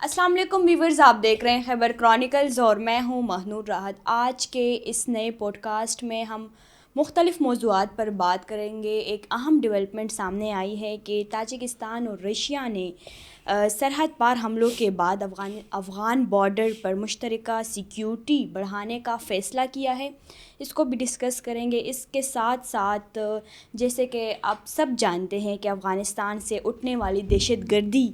السلام علیکم ویورز، آپ دیکھ رہے ہیں خیبر کرونیکلز اور میں ہوں مہنور راحت۔ آج کے اس نئے پوڈ کاسٹ میں ہم مختلف موضوعات پر بات کریں گے۔ ایک اہم ڈیولپمنٹ سامنے آئی ہے کہ تاجکستان اور رشیا نے سرحد پار حملوں کے بعد افغان بارڈر پر مشترکہ سیکیورٹی بڑھانے کا فیصلہ کیا ہے۔ اس کو بھی ڈسکس کریں گے۔ اس کے ساتھ ساتھ جیسے کہ آپ سب جانتے ہیں کہ افغانستان سے اٹھنے والی دہشت گردی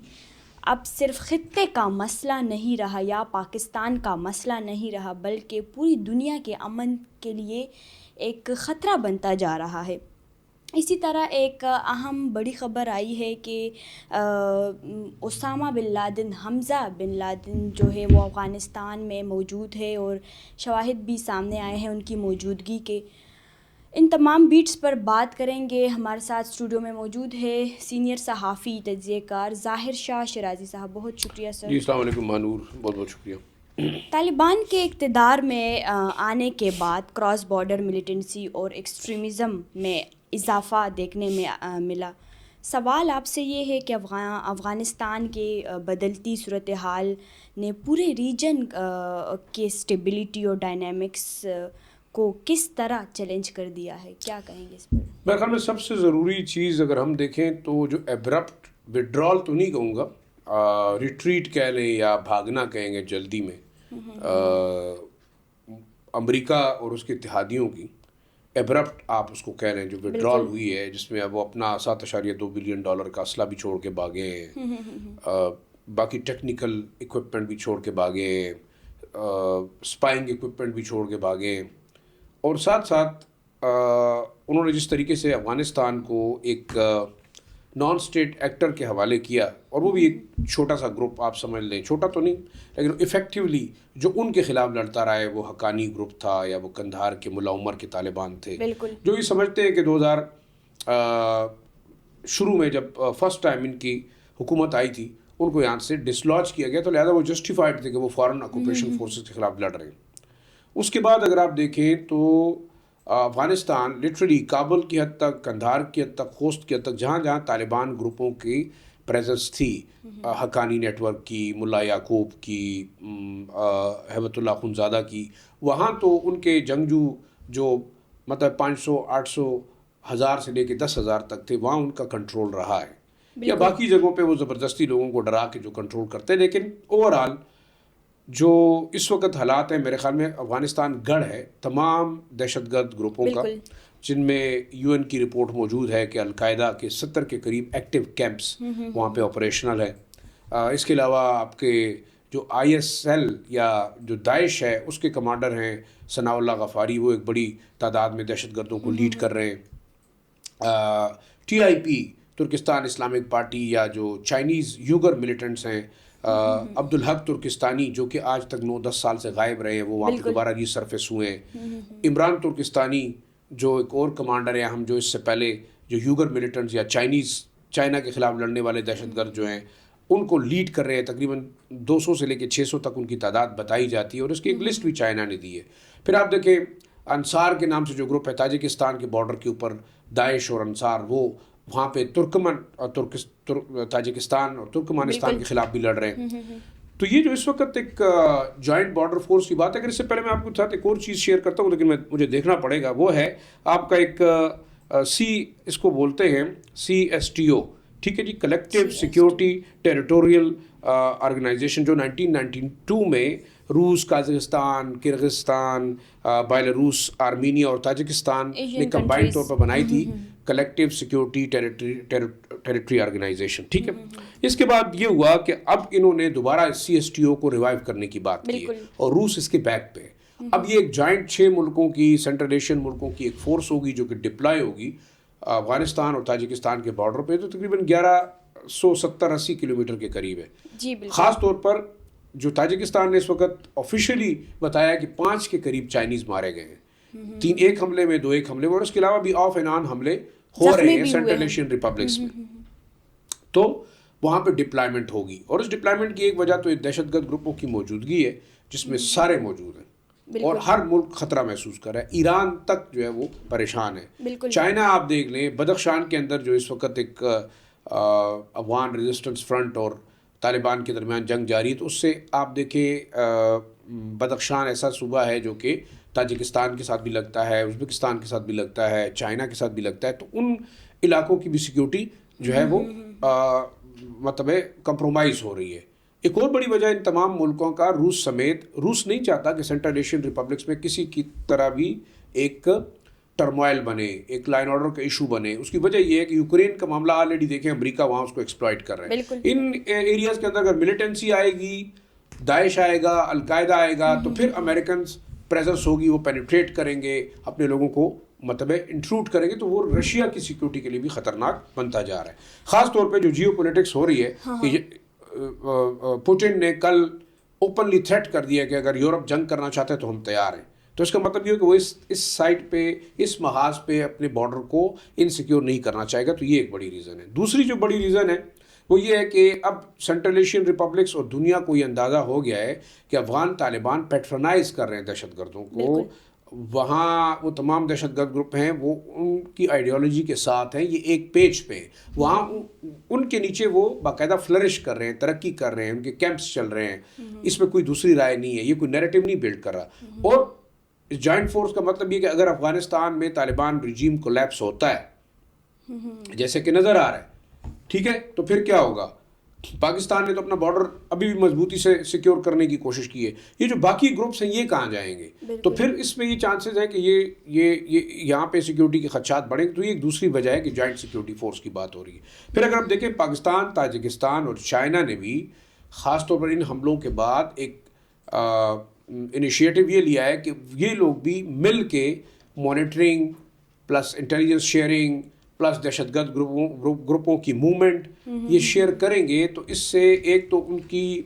اب صرف خطے کا مسئلہ نہیں رہا یا پاکستان کا مسئلہ نہیں رہا، بلکہ پوری دنیا کے امن کے لیے ایک خطرہ بنتا جا رہا ہے۔ اسی طرح ایک اہم بڑی خبر آئی ہے کہ اسامہ بن لادن، حمزہ بن لادن جو ہے وہ افغانستان میں موجود ہے اور شواہد بھی سامنے آئے ہیں ان کی موجودگی کے۔ ان تمام بیٹس پر بات کریں گے۔ ہمارے ساتھ اسٹوڈیو میں موجود ہے سینئر صحافی تجزیہ کار ظاہر شاہ شرازی صاحب۔ بہت شکریہ سر۔ جی السلام علیکم مانور، بہت بہت شکریہ۔ طالبان کے اقتدار میں آنے کے بعد کراس بارڈر ملیٹنسی اور ایکسٹریمزم میں اضافہ دیکھنے میں ملا۔ سوال آپ سے یہ ہے کہ افغانستان کے بدلتی صورتحال نے پورے ریجن کے اسٹیبلٹی اور ڈائنامکس کو کس طرح چیلنج کر دیا ہے؟ کیا کہیں گے اس پر؟ میرے خیال میں سب سے ضروری چیز اگر ہم دیکھیں تو جو ایبرپٹ وڈرال تو نہیں کہوں گا، ریٹریٹ کہہ لیں یا بھاگنا کہیں گے جلدی میں، امریکہ اور اس کے اتحادیوں کی ایبرپٹ آپ اس کو کہہ لیں جو وڈرال ہوئی ہے، جس میں اب وہ اپنا $7.2 بلین کا اسلحہ بھی چھوڑ کے بھاگے ہیں، باقی ٹیکنیکل اکوپمنٹ بھی چھوڑ کے بھاگے ہیں، اسپائنگ اکوپمنٹ بھی چھوڑ کے بھاگے ہیں، اور ساتھ ساتھ انہوں نے جس طریقے سے افغانستان کو ایک نان اسٹیٹ ایکٹر کے حوالے کیا، اور وہ بھی ایک چھوٹا سا گروپ آپ سمجھ لیں، چھوٹا تو نہیں لیکن افیکٹولی جو ان کے خلاف لڑتا رہا ہے وہ حقانی گروپ تھا یا وہ قندھار کے ملا عمر کے طالبان تھے، جو یہ سمجھتے ہیں کہ 2000 شروع میں جب فرسٹ ٹائم ان کی حکومت آئی تھی ان کو یہاں سے ڈسلوج کیا گیا، تو لہٰذا وہ جسٹیفائڈ تھے کہ وہ فارن آکوپیشن فورسز کے خلاف لڑ رہے ہیں۔ اس کے بعد اگر آپ دیکھیں تو افغانستان لٹرلی کابل کی حد تک، قندھار کی حد تک، خوست کی حد تک، جہاں جہاں طالبان گروپوں کی پریزنس تھی، حقانی نیٹ ورک کی، ملا یعقوب کی، ہیبت اللہ خونزادہ کی، وہاں تو ان کے جنگجو جو مطلب 500، 800، 1000 سے لے کے 10,000 تک تھے، وہاں ان کا کنٹرول رہا ہے، یا باقی جگہوں پہ وہ زبردستی لوگوں کو ڈرا کے جو کنٹرول کرتے ہیں۔ لیکن اوورآل جو اس وقت حالات ہیں، میرے خیال میں افغانستان گڑھ ہے تمام دہشت گرد گروپوں کا، جن میں UN کی رپورٹ موجود ہے کہ القاعدہ کے 70 کے قریب ایکٹیو کیمپس وہاں پہ آپریشنل ہے۔ اس کے علاوہ آپ کے جو ISL یا جو داعش ہے اس کے کمانڈر ہیں ثناء اللہ غفاری، وہ ایک بڑی تعداد میں دہشت گردوں کو لیڈ کر رہے ہیں۔ TIP ترکستان اسلامک پارٹی یا جو چائنیز یوگر ملیٹنٹس ہیں، عبدالحق ترکستانی جو کہ آج تک 9-10 سال سے غائب رہے ہیں، وہ وہاں پہ دوبارہ ری سرفیس ہوئے ہیں۔ عمران ترکستانی جو ایک اور کمانڈر ہیں، ہم جو اس سے پہلے جو یوگر ملیٹنٹس یا چائنا کے خلاف لڑنے والے دہشت گرد جو ہیں ان کو لیڈ کر رہے ہیں، تقریباً 200 سے لے کے 600 تک ان کی تعداد بتائی جاتی ہے، اور اس کی ایک لسٹ بھی چائنا نے دی ہے۔ پھر آپ دیکھیں انصار کے نام سے جو گروپ ہے تاجکستان کے بارڈر کے اوپر، داعش اور انصار، وہ وہاں پہ تاجکستان اور ترکمانستان کے خلاف بھی لڑ رہے ہیں۔ تو یہ جو اس وقت ایک جوائنٹ بارڈر فورس کی بات ہے، اگر اس سے پہلے میں آپ کے ساتھ ایک اور چیز شیئر کرتا ہوں لیکن مجھے دیکھنا پڑے گا، وہ ہے آپ کا ایک اس کو بولتے ہیں CSTO، ٹھیک ہے جی، کلیکٹیو سیکیورٹی ٹیریٹوریل آرگنائزیشن، جو 1992 میں روس، قازقستان، کرغزستان، بیلاروس، آرمینیا اور تاجکستان نے کمبائنڈ طور پر بنائی تھی، کلیکٹیو سیکیورٹی ٹیریٹری آرگنائزیشن، ٹھیک ہے۔ اس کے بعد یہ ہوا کہ اب انہوں نے دوبارہ CSTO کو ریوائیو کرنے کی بات کی ہے، اور روس اس کے بیک پہ۔ اب یہ ایک جوائنٹ 6 ملکوں کی، سینٹرل ایشین ملکوں کی ایک فورس ہوگی جو کہ ڈپلائے ہوگی افغانستان اور تاجکستان کے بارڈر پہ، تو تقریباً 1170-80 کلومیٹر کے قریب ہے۔ خاص طور پر جو تاجکستان نے اس وقت آفیشلی بتایا کہ 5 کے قریب چائنیز مارے گئے ہیں، ایک حملے میں، 2 حملے میں، اور اس کے علاوہ بھی آف اینڈ آن حملے ہو رہے ہیں سینٹرل ایشین ریپبلکس میں۔ تو وہاں پہ ڈپلائمنٹ ہوگی، اور اس ڈپلائمنٹ کی ایک وجہ تو دہشت گرد گروپوں کی موجودگی ہے جس میں سارے موجود ہیں، اور ہر ملک خطرہ محسوس کر رہا ہے۔ ایران تک جو ہے وہ پریشان ہے۔ چائنا آپ دیکھ لیں، بدخشان کے اندر جو اس وقت ایک افغان ریزسٹنس فرنٹ اور طالبان کے درمیان جنگ جاری ہے. تو اس سے آپ دیکھیں بدخشان ایسا صوبہ ہے جو کہ تاجکستان کے ساتھ بھی لگتا ہے, ازبکستان کے ساتھ بھی لگتا ہے, چائنا کے ساتھ بھی لگتا ہے. تو ان علاقوں کی بھی سیکیورٹی جو ہے وہ مطلب کمپرومائز ہو رہی ہے. ایک اور بڑی وجہ ان تمام ملکوں کا روس سمیت, روس نہیں چاہتا کہ سینٹرل ایشین ریپبلکس میں کسی کی طرح بھی ایک ٹرموائل بنے, ایک لائن آرڈر کا ایشو بنے. اس کی وجہ یہ ہے کہ یوکرین کا معاملہ آلریڈی دیکھیں, امریکہ وہاں اس کو ایکسپلائٹ کر رہے ہیں. ان ایریاز کے اندر اگر ملیٹنسی آئے گی, داعش آئے گا, القاعدہ آئے گا, تو پھر امریکنز پریزنس ہوگی, وہ پینیٹریٹ کریں گے, اپنے لوگوں کو مطلب انٹروٹ کریں گے. تو وہ رشیا کی سیکیورٹی کے لیے بھی خطرناک بنتا جا رہا ہے. خاص طور پہ جو جیو پولیٹکس ہو رہی ہے کہ پوٹن نے کل اوپنلی تھریٹ کر دیا کہ اگر یورپ جنگ کرنا چاہتا ہے تو ہم تیار ہیں. تو اس کا مطلب یہ ہے کہ وہ اس سائٹ پہ, اس محاذ پہ اپنے بارڈر کو انسیکیور نہیں کرنا چاہے گا. تو یہ ایک بڑی ریزن ہے. دوسری جو بڑی ریزن ہے وہ یہ ہے کہ اب سینٹرل ایشین ریپبلکس اور دنیا کو یہ اندازہ ہو گیا ہے کہ افغان طالبان پیٹرنائز کر رہے ہیں دہشت گردوں کو. وہاں وہ تمام دہشت گرد گروپ ہیں, وہ ان کی آئیڈیالوجی کے ساتھ ہیں, یہ ایک پیج پہ. وہاں ان کے نیچے وہ باقاعدہ فلرش کر رہے ہیں, ترقی کر رہے ہیں, ان کے کیمپس چل رہے ہیں. اس میں کوئی دوسری رائے نہیں ہے, یہ کوئی نیریٹو نہیں بلڈ کر رہا. اور اس جوائنٹ فورس کا مطلب یہ کہ اگر افغانستان میں طالبان رجیم کولیپس ہوتا ہے جیسے کہ نظر آ رہا ہے, ٹھیک ہے, تو پھر کیا ہوگا؟ پاکستان نے تو اپنا بارڈر ابھی بھی مضبوطی سے سیکیور کرنے کی کوشش کی ہے. یہ جو باقی گروپس ہیں یہ کہاں جائیں گے؟ تو پھر اس میں یہ چانسز ہیں کہ یہ یہاں پہ سیکیورٹی کے خدشات بڑھیں گے. تو یہ ایک دوسری وجہ ہے کہ جوائنٹ سیکیورٹی فورس کی بات ہو رہی ہے. پھر اگر آپ دیکھیں پاکستان, تاجکستان اور چائنا نے بھی خاص طور پر ان حملوں کے بعد ایک انیشیٹو یہ لیا ہے کہ یہ لوگ بھی مل کے monitoring plus intelligence sharing plus دہشت گرد گروپوں کی موومنٹ یہ شیئر کریں گے. تو اس سے ایک تو ان کی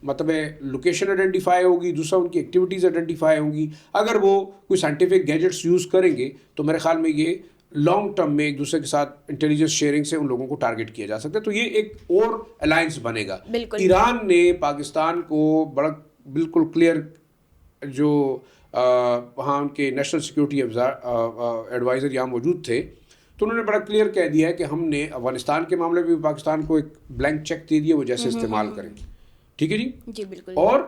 مطلب لوکیشن آئیڈینٹیفائی ہوگی, دوسرا ان کی ایکٹیویٹیز آئیڈینٹیفائی ہوں گی. اگر وہ کوئی سائنٹیفک گیجٹس یوز کریں گے تو میرے خیال میں یہ لانگ ٹرم میں ایک دوسرے کے ساتھ انٹیلیجنس شیئرنگ سے ان لوگوں کو ٹارگٹ کیا جا سکتا ہے. تو یہ ایک اور الائنس بنے گا. ایران نے پاکستان کو بڑا بالکل کلیئر, جو وہاں ان کے نیشنل سیکیورٹی ایڈوائزر یہاں موجود تھے, تو انہوں نے بڑا کلیئر کہہ دیا ہے کہ ہم نے افغانستان کے معاملے میں پاکستان کو ایک بلینک چیک دے دیا, وہ جیسے استعمال کریں. ٹھیک ہے جی بالکل. اور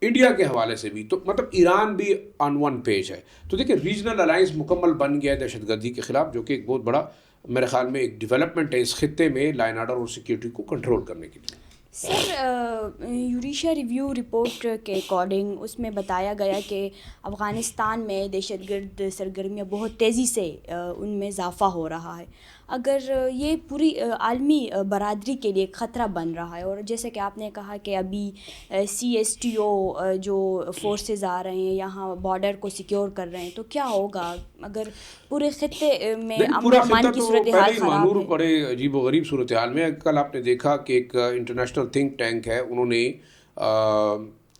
انڈیا کے حوالے سے بھی, تو مطلب ایران بھی آن ون پیج ہے. تو دیکھیں ریجنل الائنس مکمل بن گیا ہے دہشت گردی کے خلاف, جو کہ ایک بہت بڑا میرے خیال میں ایک ڈیولپمنٹ ہے اس خطے میں لائن آرڈر اور سیکیورٹی کو کنٹرول کرنے کے لیے. سر, یوریشیا ریویو رپورٹ کے اکارڈنگ اس میں بتایا گیا کہ افغانستان میں دہشت گرد سرگرمیاں بہت تیزی سے ان میں اضافہ ہو رہا ہے. اگر یہ پوری عالمی برادری کے لیے خطرہ بن رہا ہے, اور جیسے کہ آپ نے کہا کہ ابھی CSTO جو فورسز آ رہے ہیں یہاں بارڈر کو سیکیور کر رہے ہیں, تو کیا ہوگا اگر پورے خطے میں امن و امان کی صورتحال خراب ہے؟ بڑے عجیب و غریب صورتحال میں. کل آپ نے دیکھا کہ ایک انٹرنیشنل تھنک ٹینک ہے, انہوں نے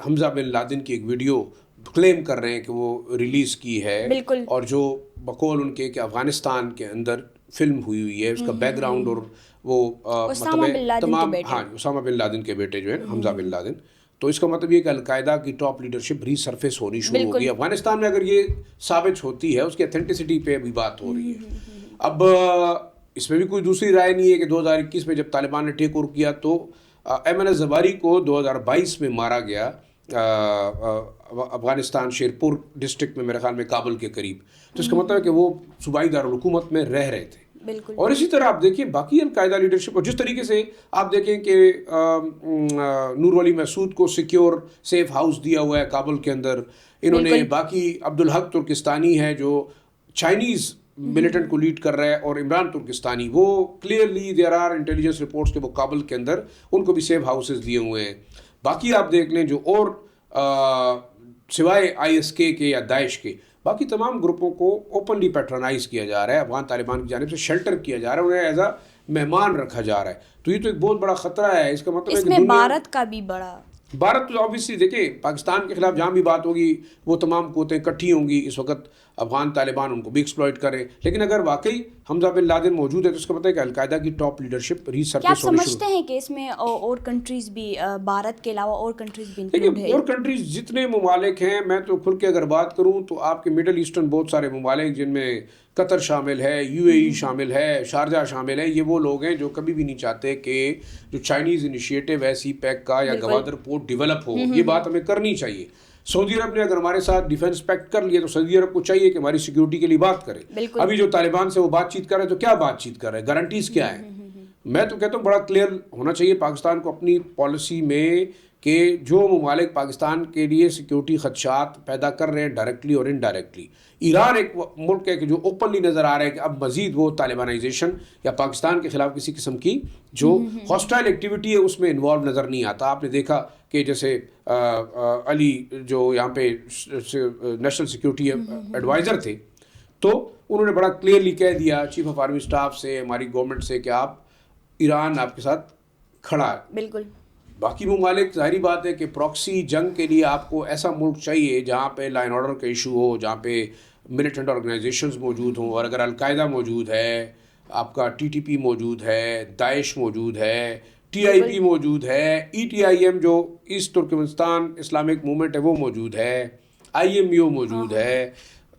حمزہ بن لادن کی ایک ویڈیو کلیم کر رہے ہیں کہ وہ ریلیز کی ہے, اور جو بقول ان کے کہ افغانستان کے اندر فلم ہوئی ہے, اس کا بیک گراؤنڈ اور وہ تمام اسامہ بن لادن کے بیٹے جو ہیں حمزہ بن لادن. تو اس کا مطلب یہ کہ القاعدہ کی ٹاپ لیڈرشپ ری سرفیس ہونی شروع ہو گئی افغانستان میں. اگر یہ ثابت ہوتی ہے, اس کی اتھینٹسٹی پہ ابھی بات ہو رہی ہے. اب اس میں بھی کوئی دوسری رائے نہیں ہے کہ 2021 میں جب طالبان نے ٹیک اوور کیا تو ایمن الزواری کو 2022 میں مارا گیا افغانستان شیرپور ڈسٹرکٹ میں, میرے خیال میں کابل کے قریب. تو اس کا مطلب ہے کہ وہ صوبائی دارالحکومت میں رہ رہے تھے. اور اسی طرح آپ دیکھیں باقی القاعدہ لیڈرشپ, اور جس طریقے سے آپ دیکھیں کہ نور ولی مسعود کو سیکیور سیف ہاؤس دیا ہوا ہے کابل کے اندر, انہوں نے باقی عبدالحق ترکستانی ہے جو چائنیز ملیٹنٹ کو لیڈ کر رہا ہے, اور عمران ترکستانی, وہ clearly there are intelligence reports کے وہ کابل کے اندر ان کو بھی سیف ہاؤسز دیے ہوئے ہیں. باقی آپ دیکھ لیں جو اور سوائے ISK کے یا داعش کے باقی تمام گروپوں کو اوپنلی پیٹرنائز کیا جا رہا ہے, افغان طالبان کی جانب سے شیلٹر کیا جا رہا ہے, انہیں ایز اے مہمان رکھا جا رہا ہے. تو یہ تو ایک بہت بڑا خطرہ ہے. اس کا مطلب اس میں بھارت کا بھی بڑا, بھارت تو آبویسلی دیکھیں پاکستان کے خلاف جہاں بھی بات ہوگی وہ تمام قوتیں اکٹھی ہوں گی. اس وقت افغان طالبان ان کو بھی ایکسپلائٹ کریں. لیکن اگر واقعی حمزہ بن لادن موجود ہے تو اس کا پتہ ہے کہ القاعدہ کی ٹاپ لیڈرشپ ریسرچ کیا آپ سمجھتے ہیں کہ اس میں اور کنٹریز بھی بھارت کے علاوہ اور کنٹریز بھی انکلوڈ ہے؟ اور کنٹریز جتنے ممالک ہیں, میں تو کھل کے اگر بات کروں تو آپ کے مڈل ایسٹرن بہت سارے ممالک جن میں قطر شامل ہے, UAE شامل ہے, شارجہ شامل ہے, یہ وہ لوگ ہیں جو کبھی بھی نہیں چاہتے کہ جو چائنیز انیشیٹو ہے سی پیک کا یا گوادر پورٹ ڈیولپ ہو. یہ بات ہمیں کرنی چاہیے. سعودی عرب نے اگر ہمارے ساتھ ڈیفنس پیکٹ کر لیا تو سعودی عرب کو چاہیے کہ ہماری سیکیورٹی کے لیے بات کرے. ابھی جو طالبان سے وہ بات چیت کر رہے ہیں تو کیا بات چیت کر رہے ہیں, گارنٹیز کیا ہیں؟ میں تو کہتا ہوں بڑا کلیئر ہونا چاہیے پاکستان کو اپنی پالیسی میں کہ جو ممالک پاکستان کے لیے سیکیورٹی خدشات پیدا کر رہے ہیں ڈائریکٹلی اور انڈائریکٹلی. ایران ایک ملک ہے کہ جو اوپنلی نظر آ رہا ہے کہ اب مزید وہ طالبانائزیشن یا پاکستان کے خلاف کسی قسم کی جو ہاسٹائل ایکٹیویٹی ہے اس میں انوالو نظر نہیں آتا. آپ نے دیکھا کہ جیسے علی جو یہاں پہ نیشنل سیکیورٹی ایڈوائزر تھے تو انہوں نے بڑا کلیئرلی کہہ دیا چیف آف آرمی اسٹاف سے, ہماری گورنمنٹ سے, کہ آپ ایران آپ کے ساتھ کھڑا ہے. بالکل. باقی ممالک ظاہری بات ہے کہ پراکسی جنگ کے لیے آپ کو ایسا ملک چاہیے جہاں پہ لا اینڈ آرڈر کا ایشو ہو, جہاں پہ ملیٹنٹ آرگنائزیشنز موجود ہوں, اور اگر القاعدہ موجود ہے, آپ کا TTP موجود ہے, داعش موجود ہے, TIP موجود ہے, ETIM جو ایسٹ ترکمنستان اسلامک موومنٹ ہے وہ موجود ہے, IMU موجود ہے,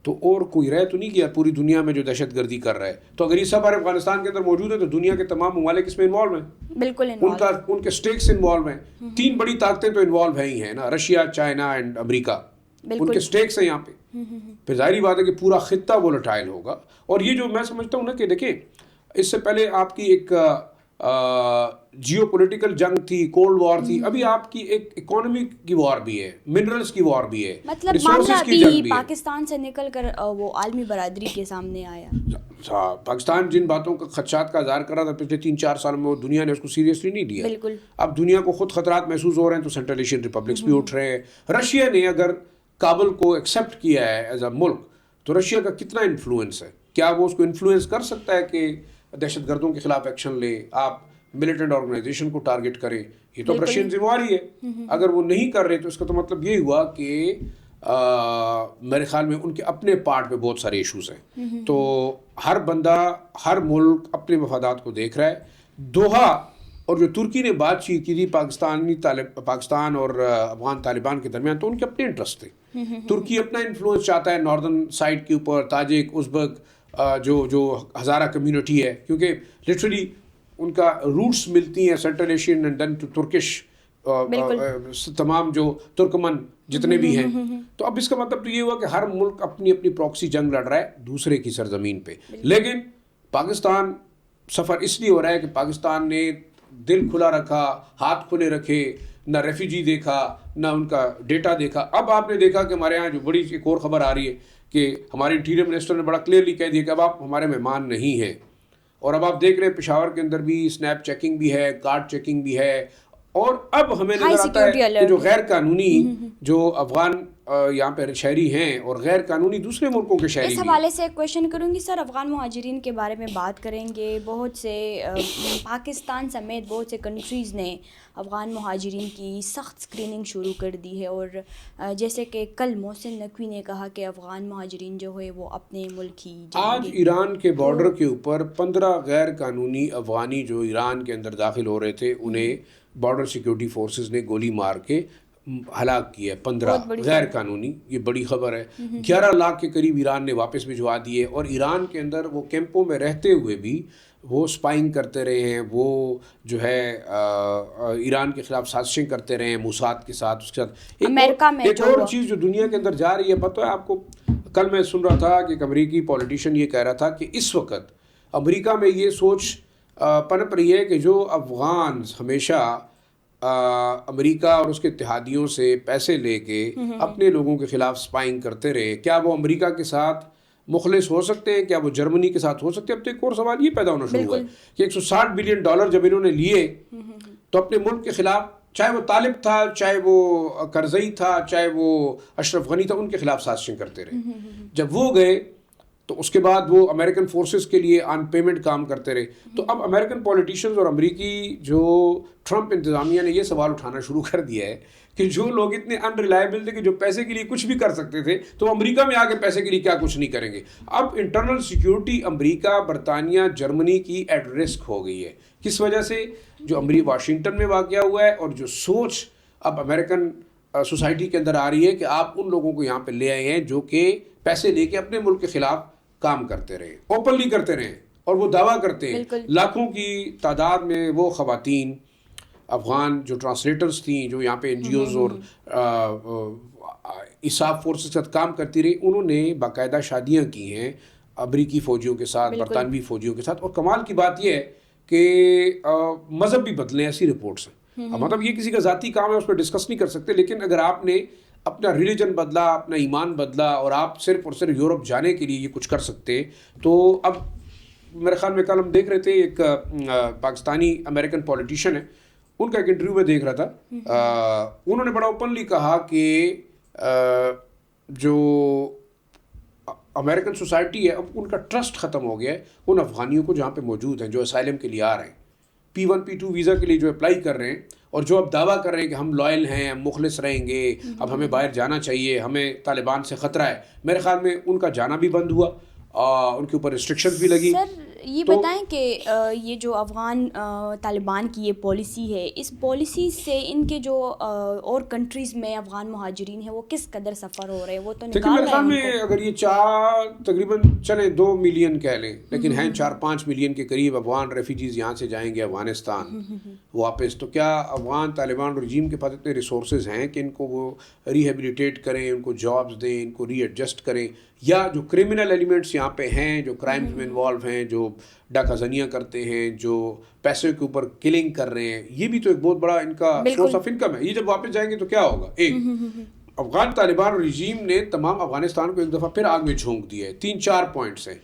تو اور کوئی رہ تو نہیں کیا پوری دنیا میں جو دہشت گردی کر رہا ہے. تو اگر یہ سب افغانستان کے اندر موجود ہے تو دنیا کے تمام ممالک اس میں انوالو ہیں. بالکل ان کے سٹیکس انوالو ہیں. 3 بڑی طاقتیں تو انوالو ہیں ہی ہیں نا, رشیا, چائنا اینڈ امریکہ. ان کے سٹیکس ہیں یہاں پہ. پھر ظاہری بات ہے کہ پورا خطہ وولٹائل ہوگا. اور یہ جو میں سمجھتا ہوں نا کہ دیکھیں اس سے پہلے آپ کی ایک جیو پولیٹیکل جنگ تھی, کولڈ وار تھی, ابھی آپ کی ایک اکانومی کی وار بھی ہے, منرلز کی وار بھی ہے, مطلب معاملہ بھی پاکستان سے نکل کر وہ عالمی برادری کے سامنے آیا. پاکستان جن باتوں کا خدشات کا اظہار کر رہا تھا پچھلے 3-4 سال میں, وہ دنیا نے اس کو سیریسلی نہیں لیا. بالکل. اب دنیا کو خود خطرات محسوس ہو رہے ہیں تو سینٹرل ایشین ریپبلکس بھی اٹھ رہے ہیں. رشیا نے اگر کابل کو ایکسیپٹ کیا ہے ایز اے ملک تو رشیا کا کتنا انفلوئنس ہے, کیا وہ اس کو انفلوئنس کر سکتا ہے کہ دہشت گردوں کے خلاف ایکشن لے, آپ ملیٹنٹ آرگنائزیشن کو ٹارگٹ کریں؟ یہ تو رشین ذمہ داری ہے. اگر وہ نہیں کر رہے تو اس کا تو مطلب یہ ہوا کہ میرے خیال میں ان کے اپنے پارٹ پہ بہت سارے ایشوز ہیں. تو ہر بندہ, ہر ملک اپنے مفادات کو دیکھ رہا ہے. دوحہ اور جو ترکی نے بات چیت کی تھی پاکستان اور افغان طالبان کے درمیان, تو ان کے اپنے انٹرسٹ تھے. ترکی اپنا انفلوئنس چاہتا ہے ناردرن سائڈ کے اوپر, تاجک, ازبک, جو ہزارہ کمیونٹی ہے, کیونکہ لٹرلی ان کا روٹس ملتی ہیں Central Asian and then to Turkish, تمام جو ترکمن جتنے بھی ہیں. تو اب اس کا مطلب تو یہ ہوا کہ ہر ملک اپنی اپنی پراکسی جنگ لڑ رہا ہے دوسرے کی سرزمین پہ. لیکن پاکستان سفر اس لیے ہو رہا ہے کہ پاکستان نے دل کھلا رکھا, ہاتھ کھلے رکھے, نہ ریفیوجی دیکھا, نہ ان کا ڈیٹا دیکھا. اب آپ نے دیکھا کہ ہمارے یہاں جو بڑی ایک اور خبر آ رہی ہے کہ ہمارے انٹیریئر منسٹر نے بڑا کلیئرلی کہہ دیا کہ اب آپ ہمارے مہمان نہیں ہیں. اور اب آپ دیکھ رہے ہیں پشاور کے اندر بھی اسنیپ چیکنگ بھی ہے, کارڈ چیکنگ بھی ہے. اور اب ہمیں نظر آتا ہے کہ جو غیر قانونی جو افغان یہاں پہ شہری ہیں اور غیر قانونی دوسرے ملکوں کے شہری, اس حوالے سے ایک کویشچن کروں گی سر. افغان مہاجرین کے بارے میں بات کریں گے. بہت سے پاکستان سمیت بہت سے کنٹریز نے افغان مہاجرین کی سخت اسکریننگ شروع کر دی ہے, اور جیسے کہ کل محسن نقوی نے کہا کہ افغان مہاجرین جو ہے وہ اپنے ملک ہی جائیں گے. آج ایران کے بارڈر کے اوپر 15 غیر قانونی افغانی جو ایران کے اندر داخل ہو رہے تھے انہیں بارڈر سیکیورٹی فورسز نے گولی مار کے ہلاک کیا. 15 غیر قانونی, یہ بڑی خبر ہے. 11 لاکھ کے قریب ایران نے واپس بھجوا دیے. اور ایران کے اندر وہ کیمپوں میں رہتے ہوئے بھی وہ سپائنگ کرتے رہے ہیں, وہ جو ہے ایران کے خلاف سازشیں کرتے رہے ہیں موساد کے ساتھ. اس کے ساتھ امریکہ میں ایک اور چیز جو دنیا کے اندر جا رہی ہے, پتہ ہے آپ کو, کل میں سن رہا تھا کہ ایک امریکی پولیٹیشین یہ کہہ رہا تھا کہ اس وقت امریکہ میں یہ سوچ پنپ رہی ہے کہ جو افغان ہمیشہ امریکہ اور اس کے اتحادیوں سے پیسے لے کے اپنے لوگوں کے خلاف سپائنگ کرتے رہے, کیا وہ امریکہ کے ساتھ مخلص ہو سکتے ہیں, کیا وہ جرمنی کے ساتھ ہو سکتے ہیں؟ اب تو ایک اور سوال یہ پیدا ہونا شروع ہوا ہے کہ $160 بلین جب انہوں نے لیے تو اپنے ملک کے خلاف, چاہے وہ طالب تھا, چاہے وہ کرزئی تھا, چاہے وہ اشرف غنی تھا, ان کے خلاف سازشیں کرتے رہے. جب وہ گئے تو اس کے بعد وہ امریکن فورسز کے لیے آن پیمنٹ کام کرتے رہے. تو اب امریکن پولیٹیشنز اور امریکی جو ٹرمپ انتظامیہ نے یہ سوال اٹھانا شروع کر دیا ہے کہ جو لوگ اتنے ان ریلائبل تھے کہ جو پیسے کے لیے کچھ بھی کر سکتے تھے تو امریکہ میں آ کے پیسے کے لیے کیا کچھ نہیں کریں گے. اب انٹرنل سیکیورٹی امریکہ، برطانیہ، جرمنی کی ایٹ رسک ہو گئی ہے. کس وجہ سے؟ جو واشنگٹن میں واقعہ ہوا ہے اور جو سوچ اب امریکن سوسائٹی کے اندر آ رہی ہے کہ آپ ان لوگوں کو یہاں پہ لے آئے ہیں جو کہ پیسے لے کے اپنے ملک کے خلاف کام کرتے رہے، اوپنلی کرتے رہے، اور وہ دعویٰ کرتے ہیں لاکھوں کی تعداد میں وہ خواتین افغان جو ٹرانسلیٹرز تھیں، جو یہاں پہ این جی اوز اور اسعاف فورسز کے ساتھ کام کرتی رہی، انہوں نے باقاعدہ شادیاں کی ہیں امریکی فوجیوں کے ساتھ، برطانوی فوجیوں کے ساتھ. اور کمال کی بات یہ ہے کہ مذہب بھی بدلے، ایسی رپورٹس ہیں. مطلب یہ کسی کا ذاتی کام ہے، اس پہ ڈسکس نہیں کر سکتے، لیکن اگر آپ نے اپنا ریلیجن بدلا، اپنا ایمان بدلا، اور آپ صرف اور صرف یورپ جانے کے لیے یہ کچھ کر سکتے، تو اب میرے خیال میں کل ہم دیکھ رہے تھے ایک پاکستانی امریکن پولیٹیشین ہے، ان کا ایک انٹرویو میں دیکھ رہا تھا، انہوں نے بڑا اوپنلی کہا کہ جو امریکن سوسائٹی ہے اب ان کا ٹرسٹ ختم ہو گیا ہے ان افغانیوں کو جہاں پہ موجود ہیں، جو اسائلم کے لیے آ رہے ہیں، P1 P2 ویزا کے لیے جو اپلائی کر رہے ہیں، اور جو اب دعویٰ کر رہے ہیں کہ ہم لائل ہیں، ہم مخلص رہیں گے، اب ہمیں باہر جانا چاہیے، ہمیں طالبان سے خطرہ ہے. میرے خیال میں ان کا جانا بھی بند ہوا، ان کے اوپر ریسٹرکشن بھی لگی. سر یہ بتائیں کہ یہ جو افغان طالبان کی یہ پالیسی ہے، اس پالیسی سے ان کے جو اور کنٹریز میں افغان مہاجرین ہیں وہ کس قدر سفر ہو رہے ہیں؟ وہ تو نکال میرے خیال میں اگر یہ تقریباً چلیں 2 ملین کہہ لیں، لیکن ہیں 4-5 ملین کے قریب افغان ریفیوجیز یہاں سے جائیں گے افغانستان واپس. تو کیا افغان طالبان رجیم کے پاس اتنے ریسورسز ہیں کہ ان کو وہ ریہیبلیٹیٹ کریں، ان کو جابز دیں، ان کو ری ایڈجسٹ کریں؟ یا جو کرمنل ایلیمنٹس یہاں پہ ہیں، جو کرائمز میں انوالو ہیں، جو ڈاکہ زنیاں کرتے ہیں، جو پیسے کے اوپر کلنگ کر رہے ہیں، یہ بھی تو ایک بہت بڑا ان کا سورس آف انکم ہے. یہ جب واپس جائیں گے تو کیا ہوگا؟ ایک افغان طالبان رجیم نے تمام افغانستان کو ایک دفعہ پھر آگ میں جھونک دیا ہے. 3-4 پوائنٹس ہیں.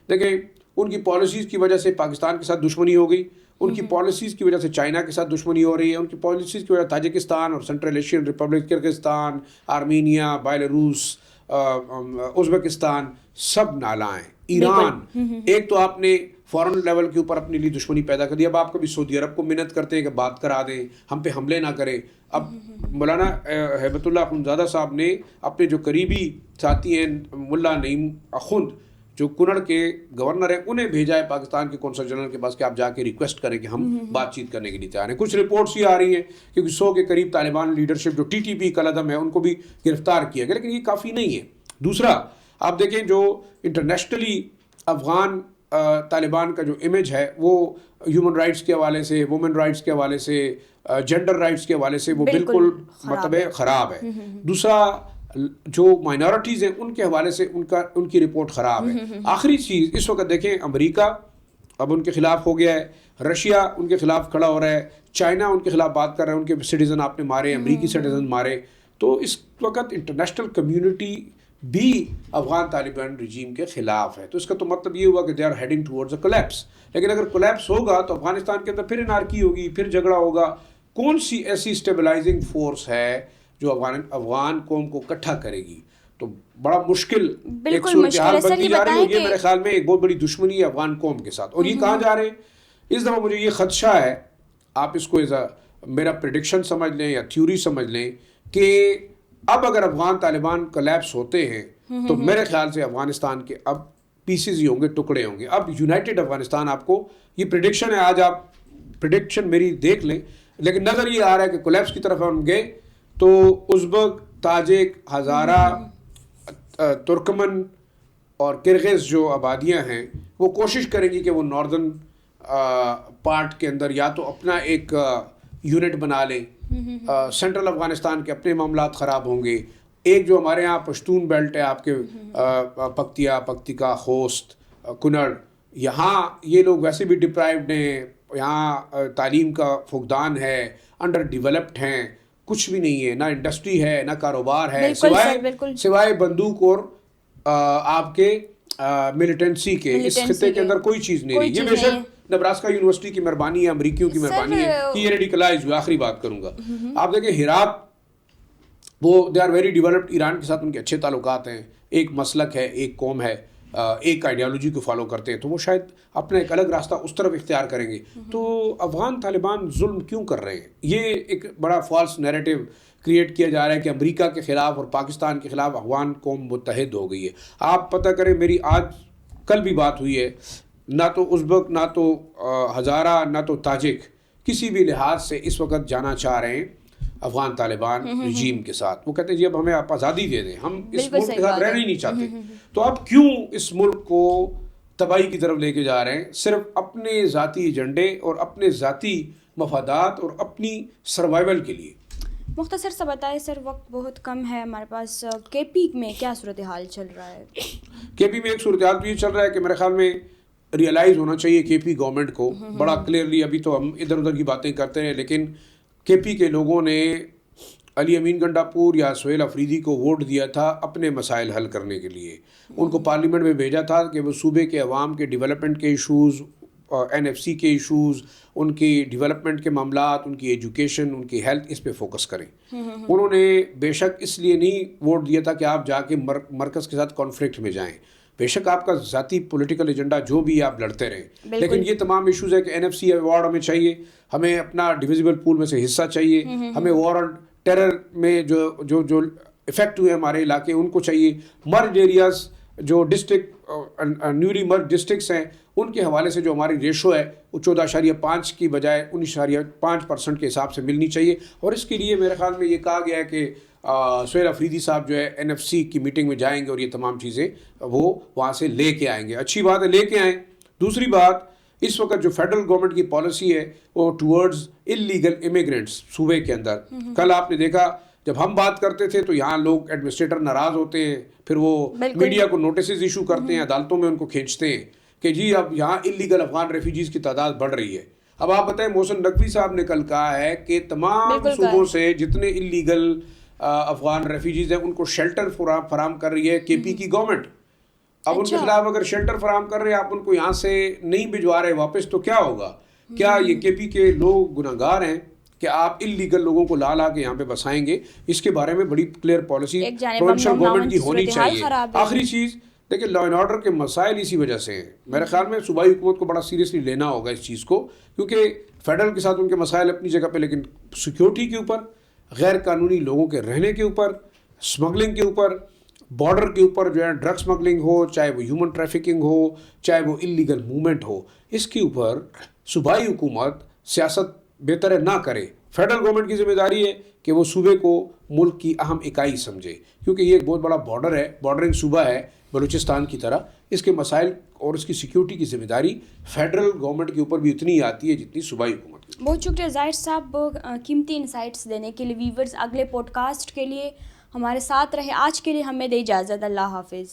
دیکھیں، ان کی پالیسیز کی وجہ سے پاکستان کے ساتھ دشمنی ہو گئی، ان کی پالیسیز کی وجہ سے چائنا کے ساتھ دشمنی ہو رہی ہے، ان کی پالیسیز کی وجہ سے تاجکستان اور central Asian republic Kyrgyzstan, Armenia, Belarus, Uzbekistan سب نالا ہیں. ایران، ایک تو آپ نے فورن لیول کے اوپر اپنے لیے دشمنی پیدا کر دی. اب آپ کبھی سعودی عرب کو منت کرتے ہیں کہ بات کرا دیں، ہم پہ حملے نہ کریں. اب مولانا ہیبت اللہ اخندزادہ صاحب نے اپنے جو قریبی ساتھی ہیں ملا نعیم اخند جو کنڑ کے گورنر ہیں، انہیں بھیجا ہے پاکستان کے قونصل جنرل کے پاس کہ آپ جا کے ریکویسٹ کریں کہ ہم بات چیت کرنے کے لیے تیار ہیں. کچھ رپورٹس یہ آ رہی ہیں کہ 100 کے قریب طالبان لیڈرشپ جو TTP کالعدم ہے ان کو بھی گرفتار کیا گیا، لیکن یہ کافی نہیں ہے. دوسرا آپ دیکھیں جو انٹرنیشنلی افغان طالبان کا جو امیج ہے وہ ہیومن رائٹس کے حوالے سے، وومن رائٹس کے حوالے سے، جینڈر رائٹس کے حوالے سے وہ بالکل مطلب خراب ہے. دوسرا جو مائنورٹیز ہیں ان کے حوالے سے ان کی رپورٹ خراب ہے. آخری چیز اس وقت دیکھیں، امریکہ اب ان کے خلاف ہو گیا ہے، رشیا ان کے خلاف کھڑا ہو رہا ہے، چائنا ان کے خلاف بات کر رہا ہے، ان کے سٹیزن آپ نے مارے، امریکی سٹیزن مارے. تو اس وقت انٹرنیشنل کمیونٹی بھی افغان طالبان رجیم کے خلاف ہے. تو اس کا تو مطلب یہ ہوا کہ they are heading towards a collapse. لیکن اگر کولیپس ہوگا تو افغانستان کے اندر پھر انارکی ہوگی، پھر جھگڑا ہوگا. کون سی ایسی اسٹیبلائزنگ فورس ہے جو افغان قوم کو اکٹھا کرے گی؟ تو بڑا مشکل ایک صورتحال بنتی جا رہی ہے. یہ میرے خیال میں ایک بہت بڑی دشمنی ہے افغان قوم کے ساتھ. اور یہ کہاں جا رہے ہیں اس دفعہ؟ مجھے یہ خدشہ ہے، آپ اس کو میرا پریڈکشن سمجھ لیں یا تھیوری سمجھ لیں، کہ اب اگر افغان طالبان کولیپس ہوتے ہیں تو میرے خیال سے افغانستان کے اب پیسز ہی ہوں گے، ٹکڑے ہوں گے. اب یونائٹڈ افغانستان، آپ کو یہ پریڈکشن ہے، آج آپ پریڈکشن میری دیکھ لیں، لیکن نظر یہ آ رہا ہے کہ کولیپس کی طرف ہم گئے تو ازبک، تاجک، ہزارہ، ترکمن اور کرغز جو آبادیاں ہیں وہ کوشش کریں گی کہ وہ ناردرن پارٹ کے اندر یا تو اپنا ایک یونٹ بنا لیں. سینٹرل افغانستان کے اپنے معاملات خراب ہوں گے. ایک جو ہمارے ہاں پشتون بیلٹ ہے، آپ کے پکتیا، پکتیکا، خوست، کنڑ، یہاں یہ لوگ ویسے بھی ڈپرائیوڈ ہیں، یہاں تعلیم کا فقدان ہے، انڈر ڈیولپڈ ہیں، کچھ بھی نہیں ہے، نہ انڈسٹری ہے، نہ کاروبار ہے، سوائے بندوق اور آپ کے ملیٹنسی کے. اس خطے کے اندر کوئی چیز نہیں رہی. یہ بے شک نبراسکا یونیورسٹی کی مہربانی ہے، امریکیوں کی مہربانی ہے کہ یہ ریڈیکلائز ہوئی. آخری بات کروں گا، آپ دیکھیں ہرات، وہ they are very developed, Iran کے ساتھ ان کے اچھے تعلقات ہیں، ایک مسلک ہے، ایک قوم ہے. ایک آئیڈیالوجی کو فالو کرتے ہیں تو وہ شاید اپنا ایک الگ راستہ اس طرف اختیار کریں گے. تو افغان طالبان ظلم کیوں کر رہے ہیں؟ یہ ایک بڑا فالس نیریٹو کریٹ کیا جا رہا ہے کہ امریکہ کے خلاف اور پاکستان کے خلاف افغان قوم متحد ہو گئی ہے. آپ پتہ کریں، میری آج کل بھی بات ہوئی ہے، نہ تو ازبک، نہ تو ہزارہ، نہ تو تاجک کسی بھی لحاظ سے اس وقت جانا چاہ رہے ہیں افغان طالبان رجیم کے ساتھ. وہ کہتے ہیں جی اب ہمیں آپ آزادی دے دیں، ہم اس ملک کے ساتھ رہنا ہی نہیں چاہتے. تو آپ کیوں اس ملک کو تباہی کی طرف لے کے جا رہے ہیں؟ صرف اپنے ذاتی ایجنڈے اور اپنے ذاتی مفادات اور اپنی سروائیول کے لیے. مختصر سا بتائے سر، وقت بہت کم ہے ہمارے پاس. کے پی میں کیا صورتحال چل رہا ہے؟ کے پی میں ایک صورتحال تو یہ چل رہا ہے کہ میرے خیال میں ریئلائز ہونا چاہیے کے پی گورنمنٹ کو بڑا کلیئرلی. ابھی تو ہم ادھر ادھر کی باتیں کرتے ہیں، لیکن کے پی کے لوگوں نے علی امین گنڈاپور یا سہیل افریدی کو ووٹ دیا تھا اپنے مسائل حل کرنے کے لیے. ان کو پارلیمنٹ میں بھیجا تھا کہ وہ صوبے کے عوام کے ڈیولپمنٹ کے ایشوز، این ایف سی کے ایشوز، ان کی ڈیولپمنٹ کے معاملات، ان کی ایجوکیشن، ان کی ہیلتھ، اس پہ فوکس کریں. انہوں نے بے شک اس لیے نہیں ووٹ دیا تھا کہ آپ جا کے مرکز کے ساتھ کانفلکٹ میں جائیں. بے شک آپ کا ذاتی پولیٹیکل ایجنڈا جو بھی آپ لڑتے رہیں، لیکن یہ تمام ایشوز ہے کہ این ایف سی ایوارڈ ہمیں چاہیے، ہمیں اپنا ڈویزیبل پول میں سے حصہ چاہیے، ہمیں وار آن ٹیرر میں جو افیکٹ ہوئے ہمارے علاقے ان کو چاہیے. مرج ایریاز جو ڈسٹرکٹ نیولی مرج ڈسٹرکٹس ہیں ان کے حوالے سے جو ہماری ریشو ہے وہ 14.5 کی بجائے 19.5% کے حساب سے ملنی چاہیے. اور اس کے لیے میرے خیال میں یہ کہا گیا ہے کہ سہیل افریدی صاحب جو ہے این ایف سی کی میٹنگ میں جائیں گے اور یہ تمام چیزیں وہ وہاں سے لے کے آئیں گے. اچھی بات ہے، لے کے آئیں. دوسری بات، اس وقت جو فیڈرل گورنمنٹ کی پالیسی ہے وہ ٹورڈز انلیگل امیگرینٹس صوبے کے اندر. کل آپ نے دیکھا جب ہم بات کرتے تھے تو یہاں لوگ ایڈمنسٹریٹر ناراض ہوتے ہیں، پھر وہ میڈیا کو نوٹسز ایشو کرتے ہیں، عدالتوں میں ان کو کھینچتے ہیں کہ جی اب یہاں انلیگل افغان ریفیوجیز کی تعداد بڑھ رہی ہے. اب آپ بتائیں، محسن نقوی صاحب نے کل کہا ہے کہ تمام صوبوں سے جتنے انلیگل افغان ریفیوجیز ہیں ان کو شیلٹر فراہم کر رہی ہے کے پی کی گورنمنٹ. اب ان کے خلاف اگر شیلٹر فراہم کر رہے ہیں، آپ ان کو یہاں سے نہیں بھجوا رہے واپس، تو کیا ہوگا؟ کیا یہ کے پی کے لوگ گناہگار ہیں کہ آپ انلیگل لوگوں کو لا کے یہاں پہ بسائیں گے؟ اس کے بارے میں بڑی کلیئر پالیسی پروونشل گورنمنٹ کی ہونی چاہیے. آخری چیز دیکھیں، لا اینڈ آرڈر کے مسائل اسی وجہ سے ہیں. میرے خیال میں صوبائی حکومت کو بڑا سیریسلی لینا ہوگا اس چیز کو، کیونکہ فیڈرل کے ساتھ ان کے مسائل اپنی جگہ پہ، لیکن سیکیورٹی کے اوپر، غیر قانونی لوگوں کے رہنے کے اوپر، اسمگلنگ کے اوپر، بارڈر کے اوپر جو ہے ڈرگ اسمگلنگ ہو، چاہے وہ ہیومن ٹریفکنگ ہو، چاہے وہ انلیگل موومنٹ ہو، اس کے اوپر صوبائی حکومت سیاست بہتر ہے نہ کرے. فیڈرل گورنمنٹ کی ذمہ داری ہے کہ وہ صوبے کو ملک کی اہم اکائی سمجھے، کیونکہ یہ ایک بہت بڑا بارڈر ہے، بارڈرنگ صوبہ ہے بلوچستان کی طرح. اس کے مسائل اور اس کی سیکیورٹی کی ذمہ داری فیڈرل گورنمنٹ کے اوپر بھی اتنی آتی ہے جتنی صوبائی حکومت کی. بہت شکریہ ظاہر صاحب قیمتی انسائٹس دینے کے لیے. ویورز اگلے پوڈ کاسٹ کے لیے ہمارے ساتھ رہے. آج کے لیے ہمیں دے اجازت. اللہ حافظ.